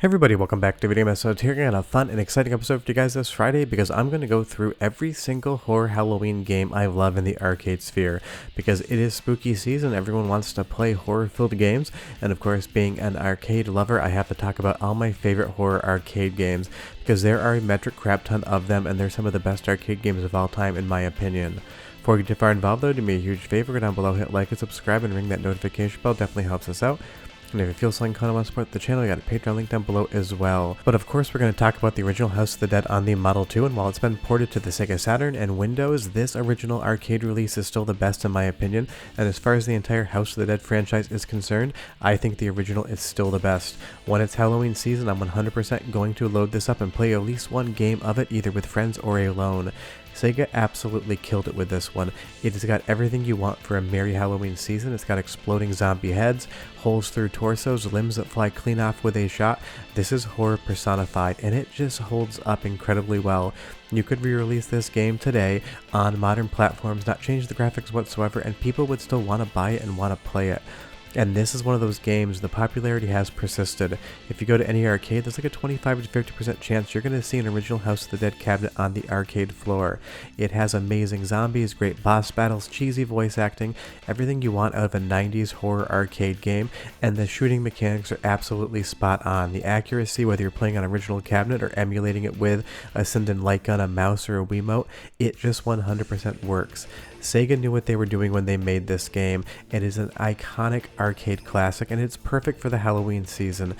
Hey everybody, welcome back to Game Esoterica and a fun and exciting episode for you guys this Friday because I'm going to go through every single horror Halloween game I love in the arcade sphere because it is spooky season, everyone wants to play horror-filled games, and of course being an arcade lover, I have to talk about all my favorite horror arcade games because there are a metric crap ton of them and they're some of the best arcade games of all time in my opinion. Before we get too far involved though, do me a huge favor, go down below, hit like and subscribe and ring that notification bell, definitely helps us out. And if you feel so inclined to want to support the channel, you got a Patreon link down below as well. But of course, we're going to talk about the original House of the Dead on the Model 2, and while it's been ported to the Sega Saturn and Windows, this original arcade release is still the best in my opinion, and as far as the entire House of the Dead franchise is concerned, I think the original is still the best. When it's Halloween season, I'm 100% going to load this up and play at least one game of it, either with friends or alone. Sega absolutely killed it with this one. It has got everything you want for a merry Halloween season. It's got exploding zombie heads, holes through torsos, limbs that fly clean off with a shot. This is horror personified, and it just holds up incredibly well. You could re-release this game today on modern platforms, not change the graphics whatsoever, and people would still want to buy it and want to play it. And this is one of those games, the popularity has persisted. If you go to any arcade, there's like a 25 to 50% chance you're going to see an original House of the Dead cabinet on the arcade floor. It has amazing zombies, great boss battles, cheesy voice acting, everything you want out of a 90s horror arcade game, and the shooting mechanics are absolutely spot on. The accuracy, whether you're playing on original cabinet or emulating it with a Sinden light gun, a mouse, or a Wiimote, it just 100% works. Sega knew what they were doing when they made this game. It is an iconic arcade classic and it's perfect for the Halloween season.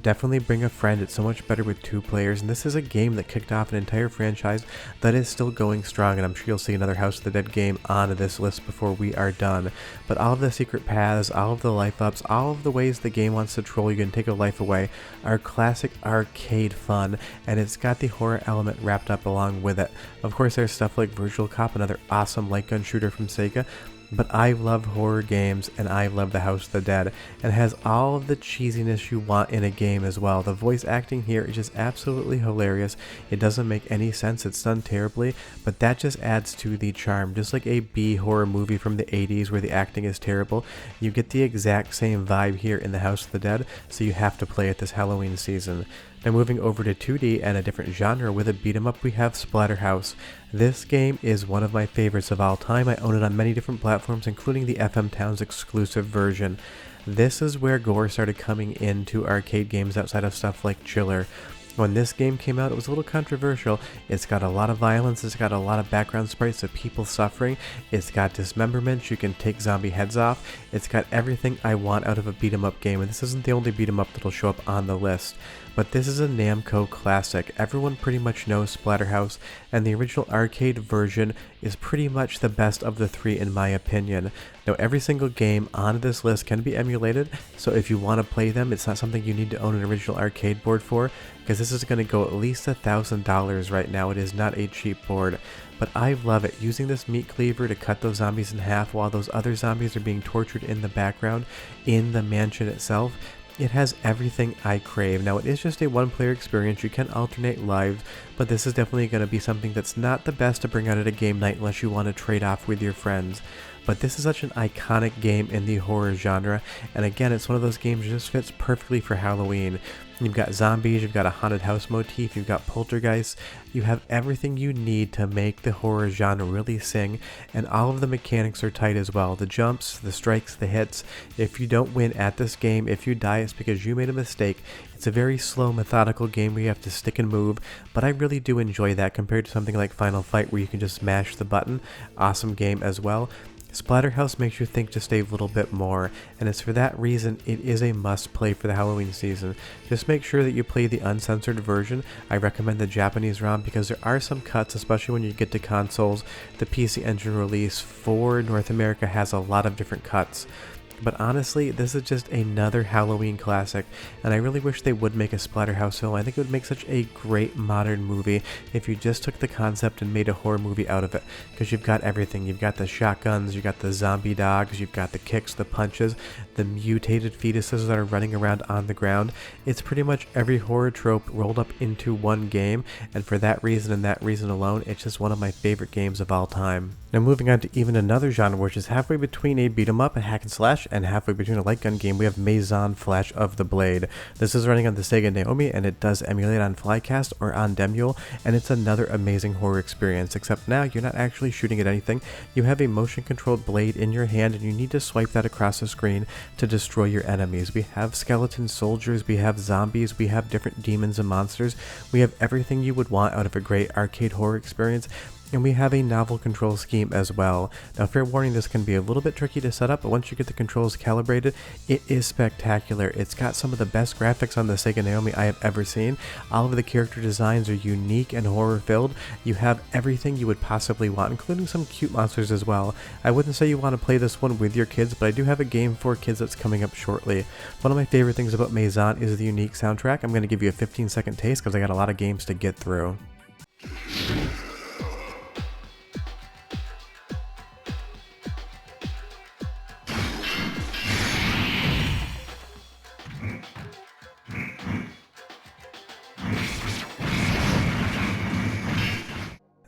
Definitely bring a friend, it's so much better with two players, and this is a game that kicked off an entire franchise that is still going strong, and I'm sure you'll see another House of the Dead game on this list before we are done. But all of the secret paths, all of the life ups, all of the ways the game wants to troll you and take a life away are classic arcade fun, and it's got the horror element wrapped up along with it. Of course there's stuff like Virtual Cop, another awesome light gun shooter from Sega, but I love horror games and I love the House of the Dead, and has all of the cheesiness you want in a game as well. The voice acting here is just absolutely hilarious. It doesn't make any sense, it's done terribly, but that just adds to the charm. Just like a B horror movie from the 80s where the acting is terrible, you get the exact same vibe here in the House of the Dead, so you have to play it this Halloween season. Now moving over to 2D and a different genre with a beat 'em up, we have Splatterhouse. This game is one of my favorites of all time. I own it on many different platforms, including the FM Towns exclusive version. This is where gore started coming into arcade games outside of stuff like Chiller. When this game came out, it was a little controversial. It's got a lot of violence, it's got a lot of background sprites of people suffering, it's got dismemberment, you can take zombie heads off, it's got everything I want out of a beat 'em up game, and this isn't the only beat 'em up that'll show up on the list. But this is a Namco classic. Everyone pretty much knows Splatterhouse, and the original arcade version is pretty much the best of the three in my opinion. Now every single game on this list can be emulated, so if you want to play them, it's not something you need to own an original arcade board for, because this is going to go at least $1,000 right now. It is not a cheap board. But I love it, using this meat cleaver to cut those zombies in half while those other zombies are being tortured in the background in the mansion itself. It has everything I crave. Now it is just a one-player experience, you can alternate lives, but this is definitely going to be something that's not the best to bring out at a game night unless you want to trade off with your friends. But this is such an iconic game in the horror genre, and again, it's one of those games that just fits perfectly for Halloween. You've got zombies, you've got a haunted house motif, you've got poltergeists, you have everything you need to make the horror genre really sing, and all of the mechanics are tight as well. The jumps, the strikes, the hits. If you don't win at this game, if you die, it's because you made a mistake. It's a very slow, methodical game where you have to stick and move, but I really do enjoy that compared to something like Final Fight where you can just mash the button. Awesome game as well. Splatterhouse makes you think just a little bit more, and it's for that reason it is a must play for the Halloween season. Just make sure that you play the uncensored version. I recommend the Japanese ROM because there are some cuts, especially when you get to consoles. The PC Engine release for North America has a lot of different cuts. But honestly, this is just another Halloween classic, and I really wish they would make a Splatterhouse film. I think it would make such a great modern movie if you just took the concept and made a horror movie out of it, because you've got everything. You've got the shotguns, you've got the zombie dogs, you've got the kicks, the punches, the mutated fetuses that are running around on the ground. It's pretty much every horror trope rolled up into one game, and for that reason and that reason alone, it's just one of my favorite games of all time. Now moving on to even another genre which is halfway between a beat 'em up, a hack and slash, and halfway between a light gun game, we have Maison Flash of the Blade. This is running on the Sega Naomi and it does emulate on Flycast or on Demule, and it's another amazing horror experience, except now you're not actually shooting at anything. You have a motion controlled blade in your hand and you need to swipe that across the screen to destroy your enemies. We have skeleton soldiers, we have zombies, we have different demons and monsters. We have everything you would want out of a great arcade horror experience. And we have a novel control scheme as well. Now fair warning, this can be a little bit tricky to set up, but once you get the controls calibrated, it is spectacular. It's got some of the best graphics on the Sega Naomi I have ever seen. All of the character designs are unique and horror filled. You have everything you would possibly want, including some cute monsters as well. I wouldn't say you want to play this one with your kids, but I do have a game for kids that's coming up shortly. One of my favorite things about Maison is the unique soundtrack. I'm going to give you a 15-second taste because I got a lot of games to get through.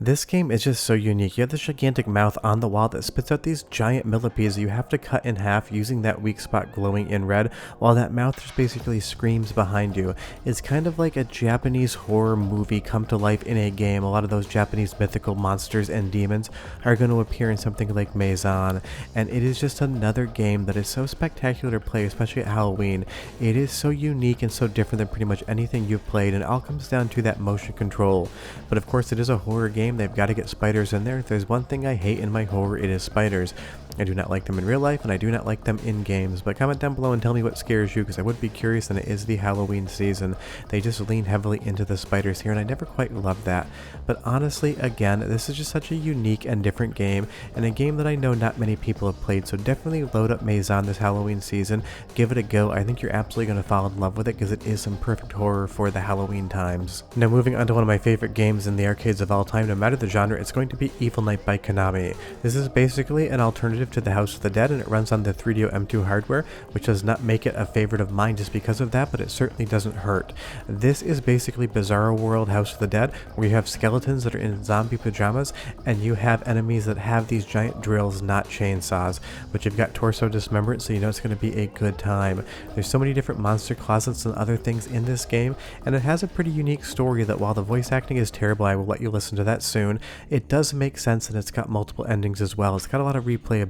This game is just so unique. You have this gigantic mouth on the wall that spits out these giant millipedes that you have to cut in half using that weak spot glowing in red, while that mouth just basically screams behind you. It's kind of like a Japanese horror movie come to life in a game. A lot of those Japanese mythical monsters and demons are going to appear in something like Maison, and it is just another game that is so spectacular to play, especially at Halloween. It is so unique and so different than pretty much anything you've played, and it all comes down to that motion control. But of course it is a horror game. They've got to get spiders in there. If there's one thing I hate in my horror, it is spiders. I do not like them in real life, and I do not like them in games. But comment down below and tell me what scares you, because I would be curious, and it is the Halloween season. They just lean heavily into the spiders here, and I never quite loved that. But honestly, again, this is just such a unique and different game, and a game that I know not many people have played, so definitely load up Maison this Halloween season. Give it a go. I think you're absolutely going to fall in love with it, because it is some perfect horror for the Halloween times. Now moving on to one of my favorite games in the arcades of all time, no matter the genre, it's going to be Evil Night by Konami. This is basically an alternative to the House of the Dead, and it runs on the 3DO M2 hardware, which does not make it a favorite of mine just because of that, but it certainly doesn't hurt. This is basically Bizarro World House of the Dead, where you have skeletons that are in zombie pajamas, and you have enemies that have these giant drills, not chainsaws, but you've got torso dismemberment, so you know it's going to be a good time. There's so many different monster closets and other things in this game, and it has a pretty unique story that while the voice acting is terrible, I will let you listen to that soon, it does make sense, and it's got multiple endings as well. It's got a lot of replayability.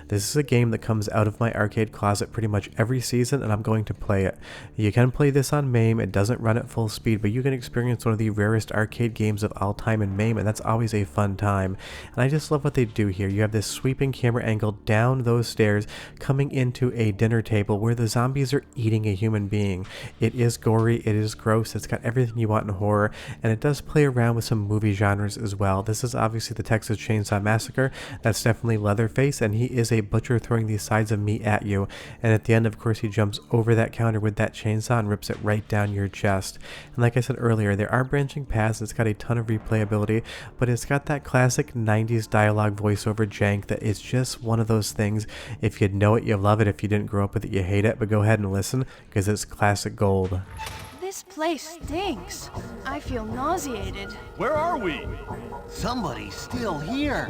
This is a game that comes out of my arcade closet pretty much every season, and I'm going to play it. You can play this on MAME. It doesn't run at full speed, but you can experience one of the rarest arcade games of all time in MAME, and that's always a fun time. And I just love what they do here. You have this sweeping camera angle down those stairs coming into a dinner table where the zombies are eating a human being. It is gory, it is gross, it's got everything you want in horror, and it does play around with some movie genres as well. This is obviously the Texas Chainsaw Massacre. That's definitely Leatherface, and he is a butcher throwing these sides of meat at you, and at the end, of course, he jumps over that counter with that chainsaw and rips it right down your chest. And like I said earlier, there are branching paths. It's got a ton of replayability, but it's got that classic 90s dialogue voiceover jank that is just one of those things. If you know it, you love it. If you didn't grow up with it, you hate it, but go ahead and listen, because it's classic gold. This place stinks. I feel nauseated. Where are we? Somebody's still here.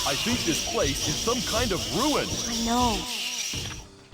I think this place is some kind of ruin. I know.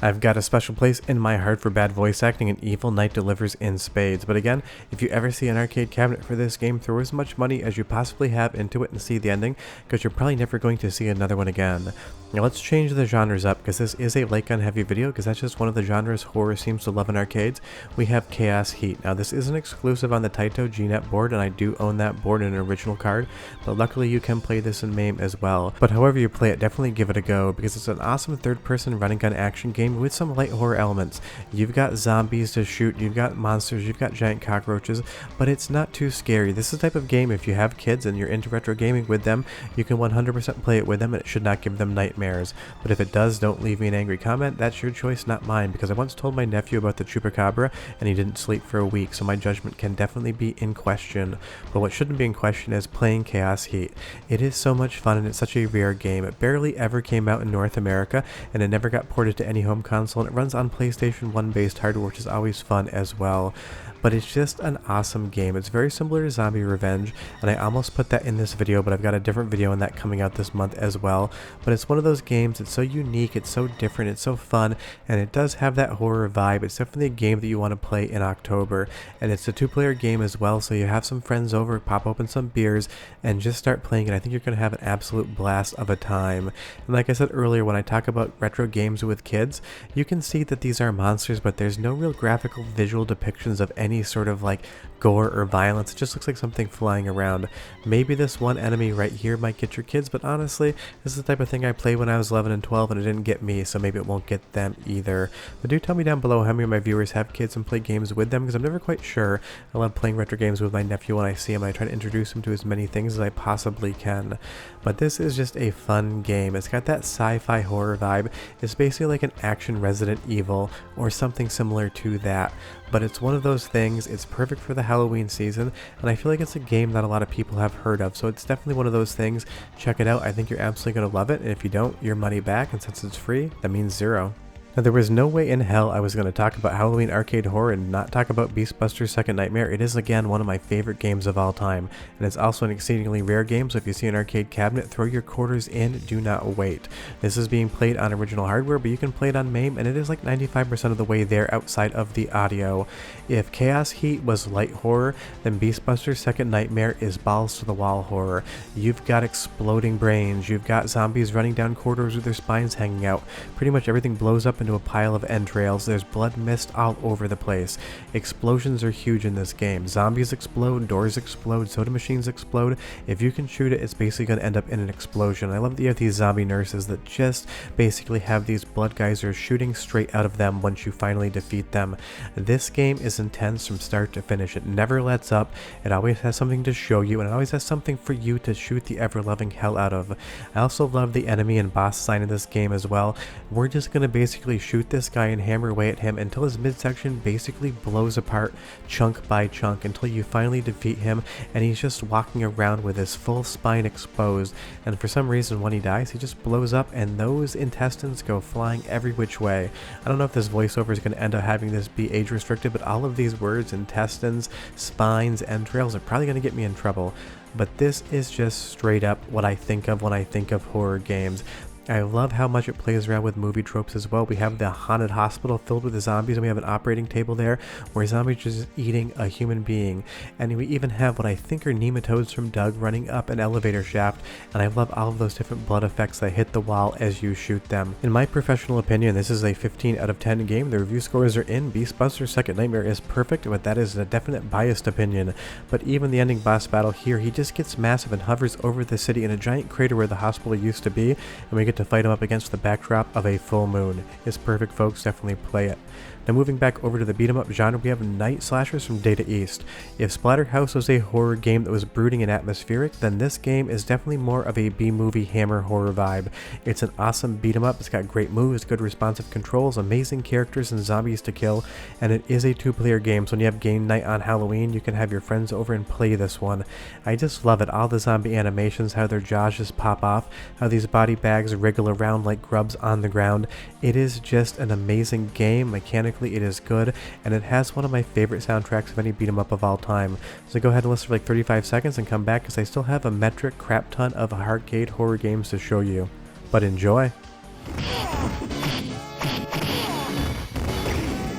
I've got a special place in my heart for bad voice acting, and Evil Night delivers in spades. But again, if you ever see an arcade cabinet for this game, throw as much money as you possibly have into it and see the ending, because you're probably never going to see another one again. Now let's change the genres up, because this is a light gun heavy video, because that's just one of the genres horror seems to love in arcades. We have Chaos Heat. Now this isn't exclusive on the Taito GNet board, and I do own that board in an original card, but luckily you can play this in MAME as well. But however you play it, definitely give it a go, because it's an awesome third-person running gun action game with some light horror elements. You've got zombies to shoot, you've got monsters, you've got giant cockroaches, but it's not too scary. This is the type of game, if you have kids and you're into retro gaming with them, you can 100% play it with them, and it should not give them nightmares. nightmares. But if it does, don't leave me an angry comment. That's your choice, not mine, because I once told my nephew about the Chupacabra and he didn't sleep for a week, so my judgment can definitely be in question. But what shouldn't be in question is playing Chaos Heat. It is so much fun and it's such a rare game. It barely ever came out in North America and it never got ported to any home console, and it runs on PlayStation 1 based hardware, which is always fun as well. But it's just an awesome game. It's very similar to Zombie Revenge, and I almost put that in this video, but I've got a different video on that coming out this month as well. But it's one of those games, it's so unique, it's so different, it's so fun, and it does have that horror vibe. It's definitely a game that you want to play in October, and it's a 2-player game as well, so you have some friends over, pop open some beers, and just start playing it. I think you're going to have an absolute blast of a time. And like I said earlier, when I talk about retro games with kids, you can see that these are monsters, but there's no real graphical visual depictions of any sort of like gore or violence. It just looks like something flying around. Maybe this one enemy right here might get your kids, but honestly, this is the type of thing I played when I was 11 and 12 and it didn't get me, so maybe it won't get them either. But do tell me down below how many of my viewers have kids and play games with them, because I'm never quite sure. I love playing retro games with my nephew when I see him. I try to introduce him to as many things as I possibly can. But this is just a fun game. It's got that sci-fi horror vibe. It's basically like an action Resident Evil or something similar to that. But it's one of those things, it's perfect for the Halloween season, and I feel like it's a game that a lot of people have heard of, so it's definitely one of those things. Check it out, I think you're absolutely going to love it, and if you don't, your money back, and since it's free, that means zero. Now, there was no way in hell I was going to talk about Halloween arcade horror and not talk about Beastbuster's Second Nightmare. It is again one of my favorite games of all time, and it's also an exceedingly rare game, so if you see an arcade cabinet, throw your quarters in, do not wait. This is being played on original hardware, but you can play it on MAME, and it is like 95% of the way there outside of the audio. If Chaos Heat was light horror, then Beastbuster's Second Nightmare is balls to the wall horror. You've got exploding brains, you've got zombies running down corridors with their spines hanging out. Pretty much everything blows up into a pile of entrails. There's blood mist all over the place. Explosions are huge in this game. Zombies explode, doors explode, soda machines explode. If you can shoot it, it's basically going to end up in an explosion. I love that you have these zombie nurses that just basically have these blood geysers shooting straight out of them once you finally defeat them. This game is intense from start to finish. It never lets up. It always has something to show you, and it always has something for you to shoot the ever-loving hell out of. I also love the enemy and boss design in this game as well. We're just going to basically shoot this guy and hammer away at him until his midsection basically blows apart chunk by chunk until you finally defeat him, and he's just walking around with his full spine exposed, and for some reason when he dies he just blows up and those intestines go flying every which way. I don't know if this voiceover is going to end up having this be age restricted, but all of these words, intestines, spines, entrails, are probably going to get me in trouble. But this is just straight up what I think of when I think of horror games. I love how much it plays around with movie tropes as well. We have the haunted hospital filled with the zombies, and we have an operating table there where zombies are just eating a human being. And we even have what I think are nematodes from Doug running up an elevator shaft, and I love all of those different blood effects that hit the wall as you shoot them. In my professional opinion, this is a 15 out of 10 game. The review scores are in. Beastbuster's Second Nightmare is perfect, but that is a definite biased opinion. But even the ending boss battle here, he just gets massive and hovers over the city in a giant crater where the hospital used to be, and we get to fight him up against the backdrop of a full moon. It's perfect, folks. Definitely play it. Now moving back over to the beat 'em up genre, we have night slashers from Data East. If Splatterhouse was a horror game that was brooding and atmospheric, then this game is definitely more of a B-movie Hammer horror vibe. It's an awesome beat 'em up. It's got great moves, good responsive controls, amazing characters and zombies to kill, and it is a 2-player game, so when you have game night on Halloween, you can have your friends over and play this one. I just love it. All the zombie animations, how their jaws just pop off, how these body bags wriggle around like grubs on the ground. It is just an amazing game. Mechanically, it is good, and it has one of my favorite soundtracks of any beat 'em up of all time. So go ahead and listen for like 35 seconds and come back, because I still have a metric crap ton of arcade horror games to show you. But enjoy!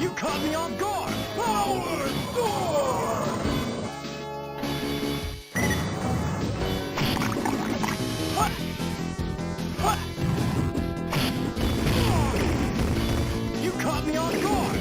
You caught me off guard! Power! What? What? You caught me off guard!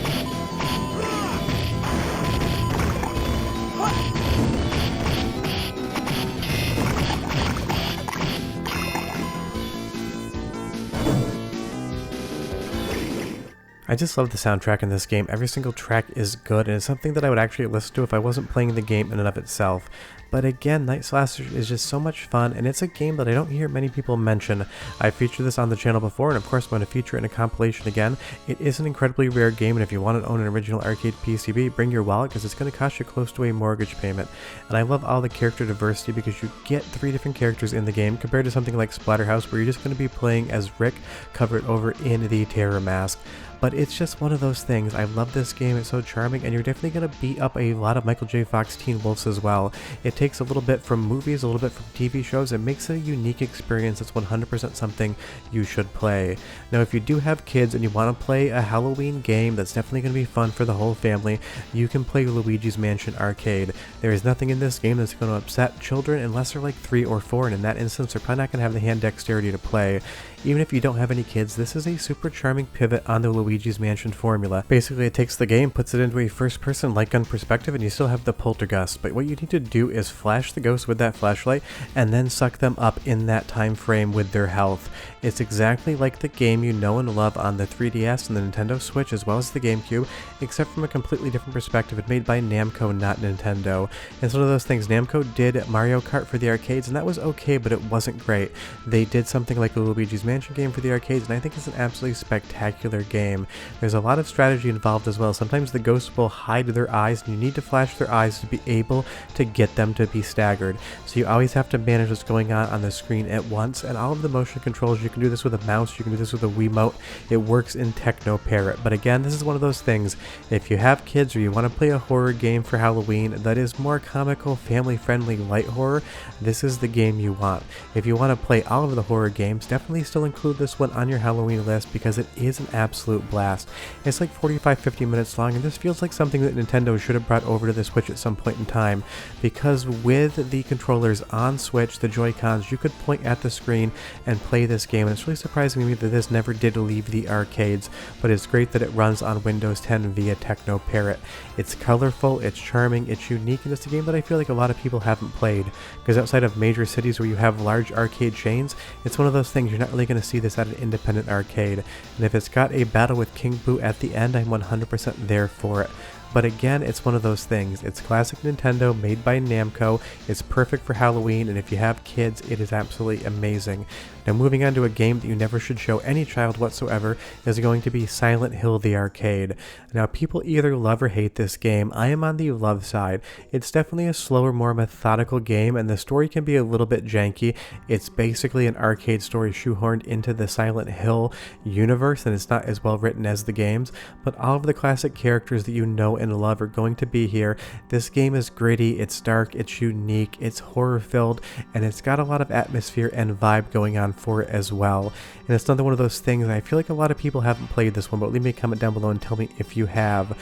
I just love the soundtrack in this game. Every single track is good, and it's something that I would actually listen to if I wasn't playing the game in and of itself. But again, Night Slasher is just so much fun, and it's a game that I don't hear many people mention. I featured this on the channel before, and of course I'm going to feature it in a compilation again. It is an incredibly rare game, and if you want to own an original arcade PCB, bring your wallet because it's going to cost you close to a mortgage payment. And I love all the character diversity because you get 3 different characters in the game compared to something like Splatterhouse where you're just going to be playing as Rick covered over in the terror mask. But it's just one of those things. I love this game, it's so charming, and you're definitely going to beat up a lot of Michael J. Fox Teen Wolves as well. It takes a little bit from movies, a little bit from TV shows, and makes it a unique experience that's 100% something you should play. Now if you do have kids and you want to play a Halloween game that's definitely going to be fun for the whole family, you can play Luigi's Mansion Arcade. There is nothing in this game that's going to upset children unless they're like 3 or 4, and in that instance they're probably not going to have the hand dexterity to play. Even if you don't have any kids, this is a super charming pivot on the Luigi's Mansion formula. Basically, it takes the game, puts it into a first-person light gun perspective, and you still have the poltergeist. But what you need to do is flash the ghosts with that flashlight, and then suck them up in that time frame with their health. It's exactly like the game you know and love on the 3DS and the Nintendo Switch, as well as the GameCube, except from a completely different perspective. It's made by Namco, not Nintendo. It's one of those things. Namco did Mario Kart for the arcades, and that was okay, but it wasn't great. They did something like a Luigi's Mansion game for the arcades, and I think it's an absolutely spectacular game. There's a lot of strategy involved as well. Sometimes the ghosts will hide their eyes, and you need to flash their eyes to be able to get them to be staggered. So you always have to manage what's going on the screen at once, and all of the motion controls, you can do this with a mouse, you can do this with a Wiimote. It works in Techno Parrot. But again, this is one of those things. If you have kids or you want to play a horror game for Halloween that is more comical, family-friendly, light horror, this is the game you want. If you want to play all of the horror games, definitely still include this one on your Halloween list because it is an absolute blast. It's like 45-50 minutes long, and this feels like something that Nintendo should have brought over to the Switch at some point in time, because with the controllers on Switch, the Joy-Cons, you could point at the screen and play this game, and it's really surprising to me that this never did leave the arcades, but it's great that it runs on Windows 10 via Techno Parrot. It's colorful, it's charming, it's unique, and it's a game that I feel like a lot of people haven't played, because outside of major cities where you have large arcade chains, it's one of those things you're not really going to see this at an independent arcade. And if it's got a battle with King Boo at the end, I'm 100% there for it. But again, it's one of those things. It's classic Nintendo, made by Namco. It's perfect for Halloween, and if you have kids, it is absolutely amazing. Now moving on to a game that you never should show any child whatsoever is going to be Silent Hill the Arcade. Now people either love or hate this game. I am on the love side. It's definitely a slower, more methodical game, and the story can be a little bit janky. It's basically an arcade story shoehorned into the Silent Hill universe, and it's not as well written as the games, but all of the classic characters that you know and love are going to be here. This game is gritty, it's dark, it's unique, it's horror filled, and it's got a lot of atmosphere and vibe going on for it as well. And it's another one of those things, I feel like a lot of people haven't played this one, but leave me a comment down below and tell me if you have.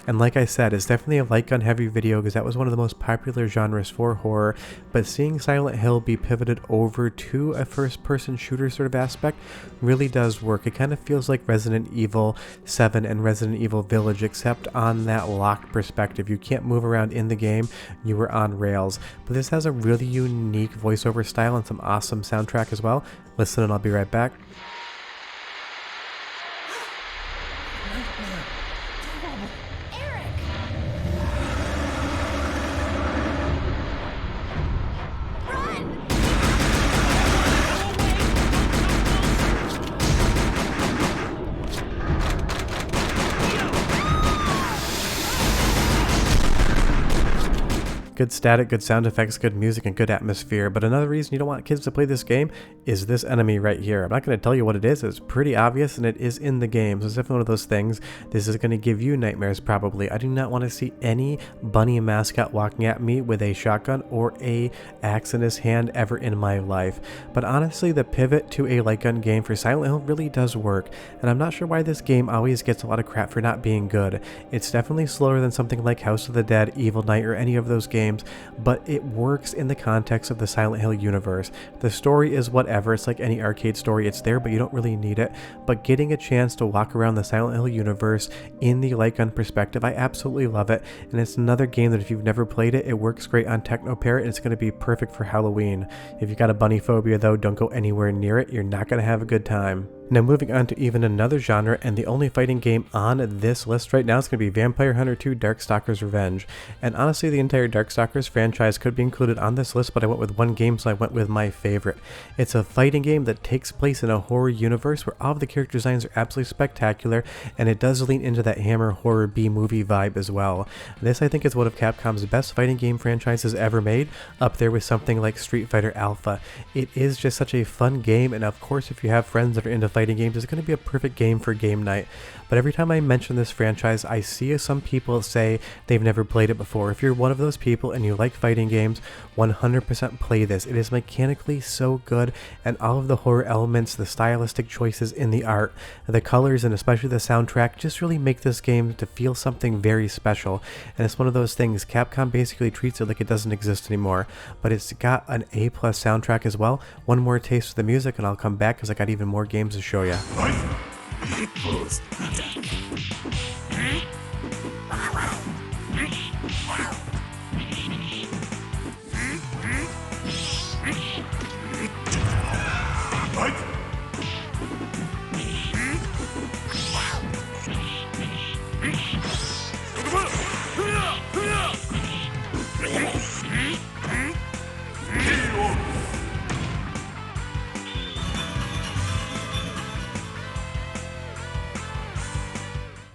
And like I said, it's definitely a light gun heavy video because that was one of the most popular genres for horror, but seeing Silent Hill be pivoted over to a first person shooter sort of aspect really does work. It kind of feels like Resident Evil 7 and Resident Evil Village, except on that locked perspective. You can't move around in the game, you were on rails. But this has a really unique voiceover style and some awesome soundtrack as well. Listen and I'll be right back. Good static, good sound effects, good music, and good atmosphere. But another reason you don't want kids to play this game is this enemy right here. I'm not going to tell you what it is. It's pretty obvious, and it is in the game. So it's definitely one of those things. This is going to give you nightmares, probably. I do not want to see any bunny mascot walking at me with a shotgun or a axe in his hand ever in my life. But honestly, the pivot to a light gun game for Silent Hill really does work. And I'm not sure why this game always gets a lot of crap for not being good. It's definitely slower than something like House of the Dead, Evil Knight, or any of those games, but it works in the context of the Silent Hill universe. The story is whatever, it's like any arcade story, it's there, but you don't really need it. But getting a chance to walk around the Silent Hill universe in the light gun perspective, I absolutely love it. And it's another game that if you've never played it, it works great on Techno Parrot, and it's going to be perfect for Halloween. If you've got a bunny phobia though, don't go anywhere near it, you're not going to have a good time. Now moving on to even another genre, and the only fighting game on this list right now is going to be Vampire Hunter 2 Darkstalker's Revenge. And honestly, the entire Darkstalkers franchise could be included on this list, but I went with one game, so I went with my favorite. It's a fighting game that takes place in a horror universe where all of the character designs are absolutely spectacular, and it does lean into that Hammer horror B-movie vibe as well. This, I think, is one of Capcom's best fighting game franchises ever made, up there with something like Street Fighter Alpha. It is just such a fun game, and of course, if you have friends that are into fighting games, it's going to be a perfect game for game night. But every time I mention this franchise, I see some people say they've never played it before. If you're one of those people and you like fighting games, 100% play this. It is mechanically so good, and all of the horror elements, the stylistic choices in the art, the colors, and especially the soundtrack just really make this game to feel something very special. And it's one of those things, Capcom basically treats it like it doesn't exist anymore, but it's got an A+ soundtrack as well. One more taste of the music and I'll come back because I got even more games to show you.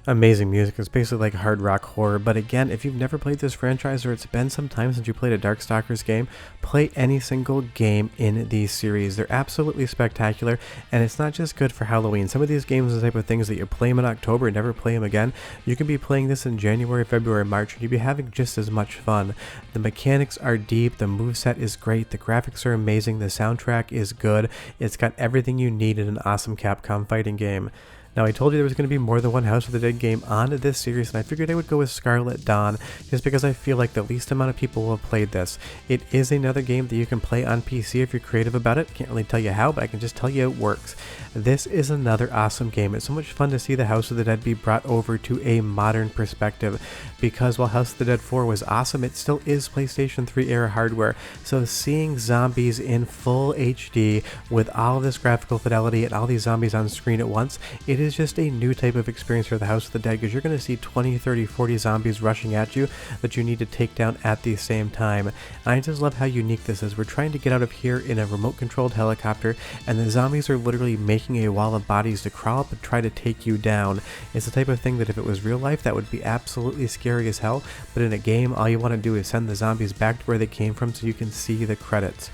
Amazing music. It's basically like hard rock horror, but again, if you've never played this franchise or it's been some time since you played a Darkstalkers game, play any single game in these series. They're absolutely spectacular, and it's not just good for Halloween. Some of these games are the type of things that you play them in October and never play them again. You can be playing this in January, February, March, and you'll be having just as much fun. The mechanics are deep, the moveset is great, the graphics are amazing, the soundtrack is good. It's got everything you need in an awesome Capcom fighting game. Now, I told you there was going to be more than one House of the Dead game on this series, and I figured I would go with Scarlet Dawn, just because I feel like the least amount of people will have played this. It is another game that you can play on PC if you're creative about it. Can't really tell you how, but I can just tell you it works. This is another awesome game. It's so much fun to see the House of the Dead be brought over to a modern perspective, because while House of the Dead 4 was awesome, it still is PlayStation 3 era hardware. So seeing zombies in full HD with all of this graphical fidelity and all these zombies on screen at once, it is just a new type of experience for the House of the Dead, because you're going to see 20, 30, 40 zombies rushing at you that you need to take down at the same time. And I just love how unique this is. We're trying to get out of here in a remote controlled helicopter, and the zombies are literally making a wall of bodies to crawl up and try to take you down. It's the type of thing that if it was real life, that would be absolutely scary as hell, but in a game, all you want to do is send the zombies back to where they came from so you can see the credits.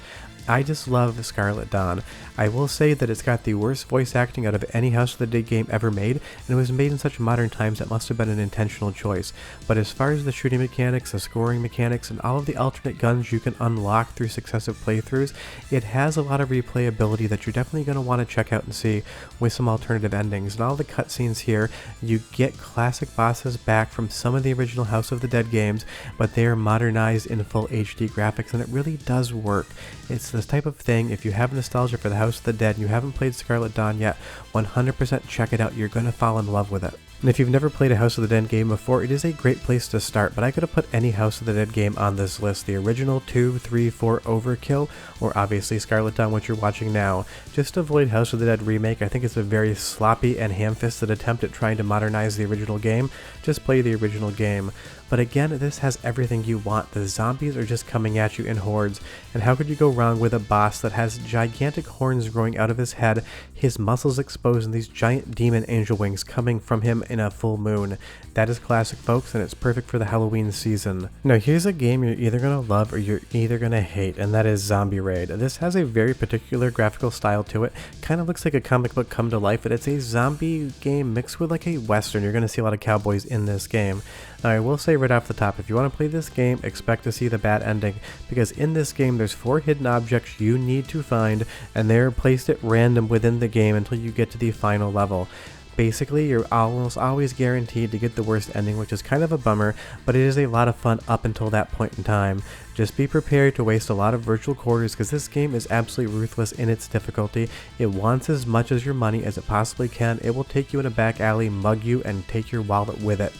I just love Scarlet Dawn. I will say that it's got the worst voice acting out of any House of the Dead game ever made, and it was made in such modern times that must have been an intentional choice. But as far as the shooting mechanics, the scoring mechanics, and all of the alternate guns you can unlock through successive playthroughs, it has a lot of replayability that you're definitely going to want to check out and see with some alternative endings. And all the cutscenes here, you get classic bosses back from some of the original House of the Dead games, but they are modernized in full HD graphics, and it really does work. It's this type of thing, if you have nostalgia for the House of the Dead and you haven't played Scarlet Dawn yet, 100% check it out. You're going to fall in love with it. And if you've never played a House of the Dead game before, it is a great place to start, but I could have put any House of the Dead game on this list. The original 2, 3, 4 Overkill, or obviously Scarlet Dawn, which you're watching now. Just to avoid House of the Dead Remake, I think it's a very sloppy and ham-fisted attempt at trying to modernize the original game. Just play the original game. But again, this has everything you want. The zombies are just coming at you in hordes, and how could you go wrong with a boss that has gigantic horns growing out of his head, his muscles exposed, and these giant demon angel wings coming from him in a full moon? That is classic, folks, and it's perfect for the Halloween season. Now, here's a game you're either going to love or you're either going to hate, and that is Zombie Raid. This has a very particular graphical style to it. Kind of looks like a comic book come to life, but it's a zombie game mixed with like a western. You're going to see a lot of cowboys in this game. Now, I will say right off the top, if you want to play this game, expect to see the bad ending, because in this game there's 4 hidden objects you need to find, and they're placed at random within the game until you get to the final level. Basically, you're almost always guaranteed to get the worst ending, which is kind of a bummer, but it is a lot of fun up until that point in time. Just be prepared to waste a lot of virtual quarters, because this game is absolutely ruthless in its difficulty. It wants as much as your money as it possibly can. It will take you in a back alley, mug you, and take your wallet with it.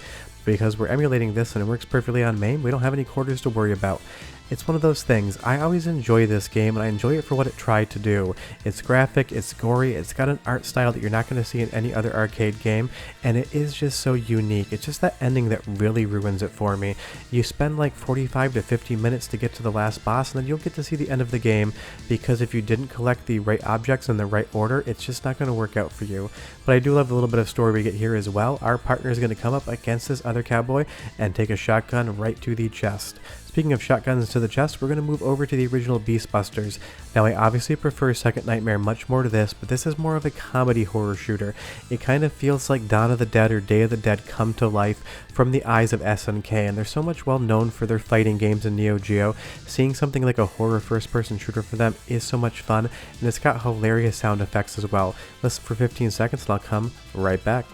Because we're emulating this and it works perfectly on MAME, we don't have any quarters to worry about. It's one of those things. I always enjoy this game, and I enjoy it for what it tried to do. It's graphic, it's gory, it's got an art style that you're not going to see in any other arcade game, and it is just so unique. It's just that ending that really ruins it for me. You spend like 45 to 50 minutes to get to the last boss, and then you'll get to see the end of the game, because if you didn't collect the right objects in the right order, it's just not going to work out for you. But I do love the little bit of story we get here as well. Our partner is going to come up against this other cowboy and take a shotgun right to the chest. Speaking of shotguns to the chest, we're going to move over to the original Beastbusters. Now, I obviously prefer Second Nightmare much more to this, but this is more of a comedy horror shooter. It kind of feels like Dawn of the Dead or Day of the Dead come to life from the eyes of SNK, and they're so much well known for their fighting games in Neo Geo. Seeing something like a horror first-person shooter for them is so much fun, and it's got hilarious sound effects as well. Listen for 15 seconds and I'll come right back.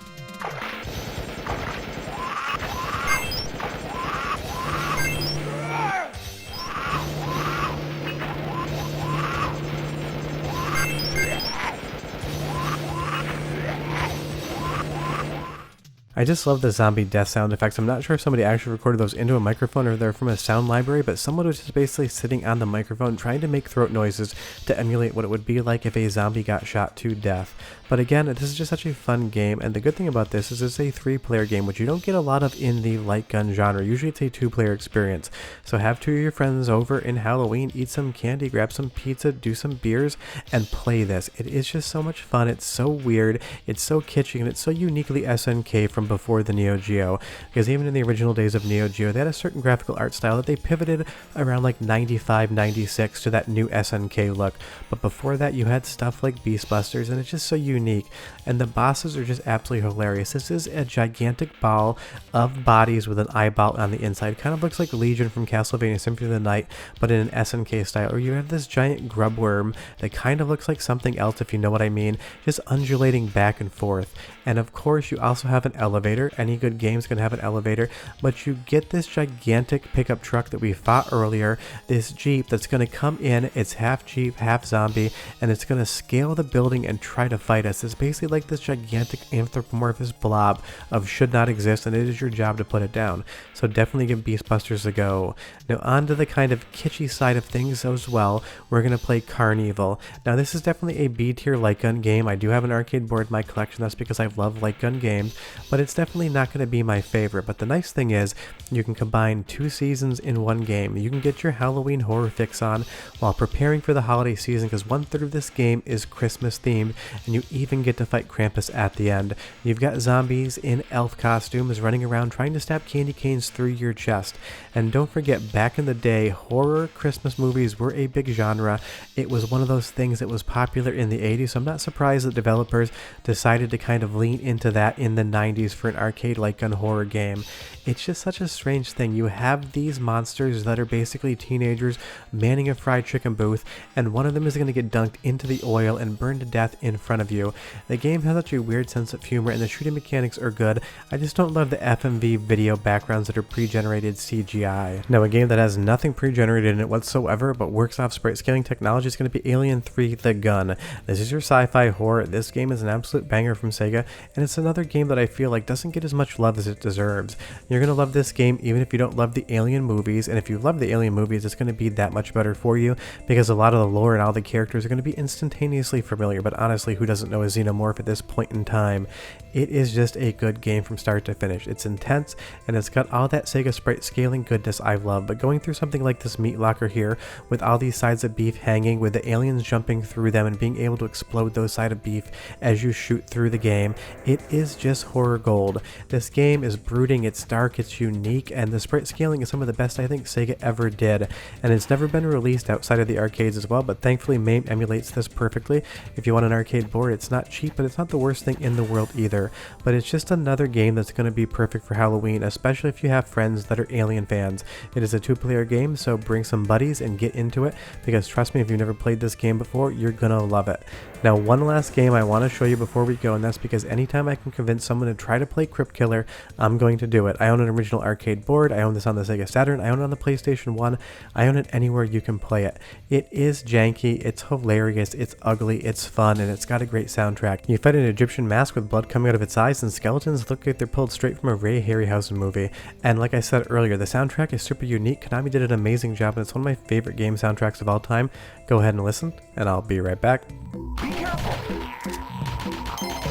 I just love the zombie death sound effects. I'm not sure if somebody actually recorded those into a microphone or they're from a sound library, but someone was just basically sitting on the microphone trying to make throat noises to emulate what it would be like if a zombie got shot to death. But again, this is just such a fun game, and the good thing about this is it's a 3-player game, which you don't get a lot of in the light gun genre. Usually it's a 2-player experience. So have 2 of your friends over in Halloween, eat some candy, grab some pizza, do some beers, and play this. It is just so much fun. It's so weird, it's so kitschy, and it's so uniquely SNK from before the Neo Geo, because even in the original days of Neo Geo, they had a certain graphical art style that they pivoted around like 95, 96 to that new SNK look. But before that, you had stuff like Beastbusters, and it's just so unique, and the bosses are just absolutely hilarious. This is a gigantic ball of bodies with an eyeball on the inside. Kind of looks like Legion from Castlevania Symphony of the Night, but in an SNK style. Or you have this giant grub worm that kind of looks like something else, if you know what I mean, just undulating back and forth. And of course, you also have an elevator. Any good game's gonna have an elevator, but you get this gigantic pickup truck that we fought earlier, this Jeep that's gonna come in. It's half Jeep, half zombie, and it's gonna scale the building and try to fight us. It's basically like this gigantic anthropomorphous blob of should not exist, and it is your job to put it down. So definitely give Beastbusters a go. Now on to the kind of kitschy side of things as well. We're gonna play Carnival. Now this is definitely a B tier light gun game. I do have an arcade board in my collection. That's because I love light gun games, but it's definitely not going to be my favorite. But the nice thing is you can combine 2 seasons in one game. You can get your Halloween horror fix on while preparing for the holiday season, because 1/3 of this game is Christmas themed, and you even get to fight Krampus at the end. You've got zombies in elf costumes running around trying to stab candy canes through your chest. And don't forget, back in the day, horror Christmas movies were a big genre. It was one of those things that was popular in the 80s, so I'm not surprised that developers decided to kind of lean into that in the 90s for an arcade light gun horror game. It's just such a strange thing. You have these monsters that are basically teenagers manning a fried chicken booth, and one of them is going to get dunked into the oil and burned to death in front of you. The game has such a weird sense of humor, and the shooting mechanics are good. I just don't love the FMV video backgrounds that are pre-generated CGI. Now, a game that has nothing pre-generated in it whatsoever but works off sprite scaling technology is going to be Alien 3: The Gun. This is your sci-fi horror. This game is an absolute banger from Sega, and it's another game that I feel like doesn't get as much love as it deserves. You're going to love this game even if you don't love the Alien movies, and if you love the Alien movies, it's going to be that much better for you, because a lot of the lore and all the characters are going to be instantaneously familiar. But honestly, who doesn't know a xenomorph at this point in time? It is just a good game from start to finish. It's intense, and it's got all that Sega sprite scaling goodness I love, but going through something like this meat locker here, with all these sides of beef hanging, with the aliens jumping through them and being able to explode those sides of beef as you shoot through the game, it is just horror gold. This game is brooding, it's dark, it's unique, and the sprite scaling is some of the best I think Sega ever did, and it's never been released outside of the arcades as well, but thankfully MAME emulates this perfectly. If you want an arcade board, it's not cheap, but it's not the worst thing in the world either. But it's just another game that's going to be perfect for Halloween, especially if you have friends that are Alien fans. It is a 2-player game, so bring some buddies and get into it, because trust me, if you've never played this game before, you're gonna love it. Now, one last game I want to show you before we go, and that's because anytime I can convince someone to try to play Crypt Killer, I'm going to do it. I own an original arcade board, I own this on the Sega Saturn, I own it on the PlayStation 1, I own it anywhere you can play it. It is janky, it's hilarious, it's ugly, it's fun, and it's got a great soundtrack. You fight an Egyptian mask with blood coming out of its eyes and skeletons look like they're pulled straight from a Ray Harryhausen movie. And like I said earlier, the soundtrack is super unique. Konami did an amazing job and it's one of my favorite game soundtracks of all time. Go ahead and listen, and I'll be right back. Be careful!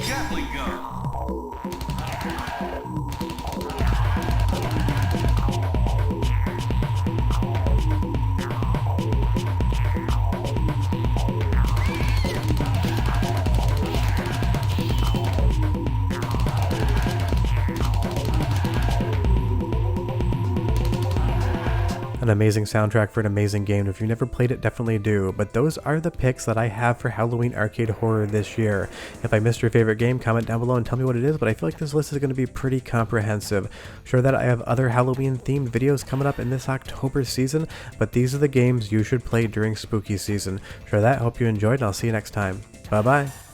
Gatling gun! An amazing soundtrack for an amazing game. If you've never played it, definitely do. But those are the picks that I have for Halloween arcade horror this year. If I missed your favorite game, comment down below and tell me what it is, but I feel like this list is going to be pretty comprehensive. Sure that I have other Halloween themed videos coming up in this October season, but these are the games you should play during spooky season. Sure that, hope you enjoyed, and I'll see you next time. Bye bye.